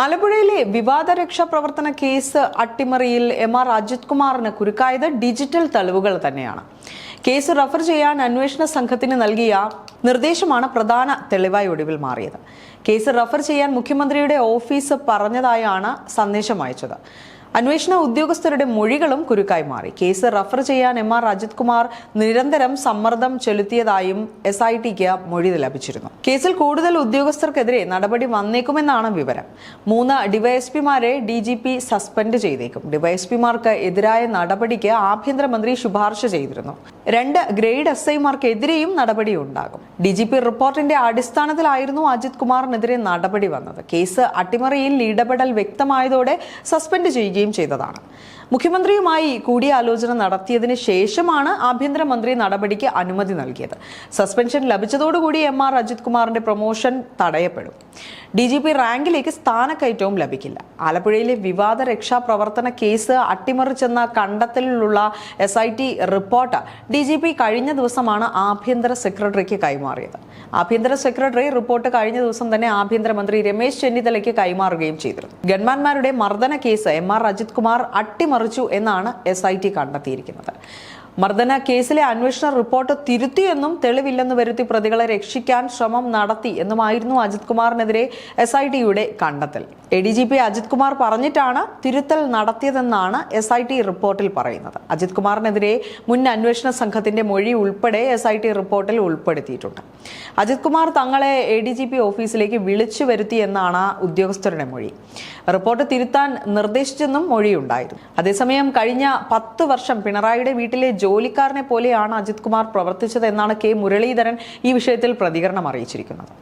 ആലപ്പുഴയിലെ വിവാദ രക്ഷാപ്രവർത്തന കേസ് അട്ടിമറിയിൽ എം.ആർ. അജിത് കുമാറിന് കുരുക്കായത് ഡിജിറ്റൽ തെളിവുകൾ തന്നെയാണ്. കേസ് റഫർ ചെയ്യാൻ അന്വേഷണ സംഘത്തിന് നൽകിയ നിർദ്ദേശമാണ് പ്രധാന തെളിവായി ഒടുവിൽ മാറിയത്. കേസ് റഫർ ചെയ്യാൻ മുഖ്യമന്ത്രിയുടെ ഓഫീസ് പറഞ്ഞതായാണ് സന്ദേശം അയച്ചത്. അന്വേഷണ ഉദ്യോഗസ്ഥരുടെ മൊഴികളും കുരുക്കായി മാറി. കേസ് റഫർ ചെയ്യാൻ എം.ആർ. അജിത് കുമാർ നിരന്തരം സമ്മർദ്ദം ചെലുത്തിയതായും SITക്ക് മൊഴി ലഭിച്ചിരുന്നു. കേസിൽ കൂടുതൽ ഉദ്യോഗസ്ഥർക്കെതിരെ നടപടി വന്നേക്കുമെന്നാണ് വിവരം. 3 ഡിവൈഎസ്പിമാരെ DGP സസ്പെൻഡ് ചെയ്തേക്കും. ഡിവൈഎസ്പിമാർക്ക് എതിരായ നടപടിക്ക് ആഭ്യന്തരമന്ത്രി ശുപാർശ ചെയ്തിരുന്നു. 2 ഗ്രേഡ് SIമാർക്കെതിരെയും നടപടി ഉണ്ടാകും. DGP റിപ്പോർട്ടിന്റെ അടിസ്ഥാനത്തിലായിരുന്നു അജിത് കുമാറിനെതിരെ നടപടി വന്നത്. കേസ് അട്ടിമറിയിൽ ഇടപെടൽ വ്യക്തമായതോടെ സസ്പെൻഡ് ചെയ്യുകയും ചെയ്തതാണ്. മുഖ്യമന്ത്രിയുമായി കൂടിയാലോചന നടത്തിയതിന് ശേഷമാണ് ആഭ്യന്തരമന്ത്രി നടപടിക്ക് അനുമതി നൽകിയത്. സസ്പെൻഷൻ ലഭിച്ചതോടുകൂടി എം.ആർ. അജിത് കുമാറിന്റെ പ്രൊമോഷൻ തടയപ്പെടും. DGP റാങ്കിലേക്ക് സ്ഥാനക്കയറ്റവും ലഭിക്കില്ല. ആലപ്പുഴയിലെ വിവാദ രക്ഷാപ്രവർത്തന കേസ് അട്ടിമറിച്ചെന്ന കണ്ടെത്തലിലുള്ള SIT റിപ്പോർട്ട് DGP കഴിഞ്ഞ ദിവസമാണ് ആഭ്യന്തര സെക്രട്ടറിക്ക് കൈമാറിയത്. ആഭ്യന്തര സെക്രട്ടറി റിപ്പോർട്ട് കഴിഞ്ഞ ദിവസം തന്നെ ആഭ്യന്തരമന്ത്രി രമേശ് ചെന്നിത്തലയ്ക്ക് കൈമാറുകയും ചെയ്തിരുന്നു. ഗൺമാന്മാരുടെ മർദ്ദന കേസ് എം.ആർ. അജിത് കുമാർ അട്ടിമറിച്ചു എന്നാണ് SIT കണ്ടെത്തിയിരിക്കുന്നത്. മർദ്ദന കേസിലെ അന്വേഷണ റിപ്പോർട്ട് തിരുത്തിയെന്നും തെളിവില്ലെന്ന് വരുത്തി പ്രതികളെ രക്ഷിക്കാൻ ശ്രമം നടത്തി എന്നുമായിരുന്നു അജിത് കുമാറിനെതിരെ SITയുടെ കണ്ടെത്തൽ. ADGP അജിത് കുമാർ പറഞ്ഞിട്ടാണ് തിരുത്തൽ നടത്തിയതെന്നാണ് SIT റിപ്പോർട്ടിൽ പറയുന്നത്. അജിത് കുമാറിനെതിരെ മുൻ അന്വേഷണ സംഘത്തിന്റെ മൊഴി ഉൾപ്പെടെ SIT റിപ്പോർട്ടിൽ ഉൾപ്പെടുത്തിയിട്ടുണ്ട്. അജിത് കുമാർ തങ്ങളെ ADGP ഓഫീസിലേക്ക് വിളിച്ചു വരുത്തി എന്നാണ് ഉദ്യോഗസ്ഥരുടെ മൊഴി. റിപ്പോർട്ട് തിരുത്താൻ നിർദ്ദേശിച്ചെന്നും മൊഴിയുണ്ടായിരുന്നു. അതേസമയം കഴിഞ്ഞ 10 വർഷം പിണറായിയുടെ വീട്ടിലെ ജോലിക്കാരനെ പോലെയാണ് അജിത് കുമാർ പ്രവർത്തിച്ചത് എന്നാണ് K. മുരളീധരൻ ഈ വിഷയത്തിൽ പ്രതികരണം അറിയിച്ചിരിക്കുന്നത്.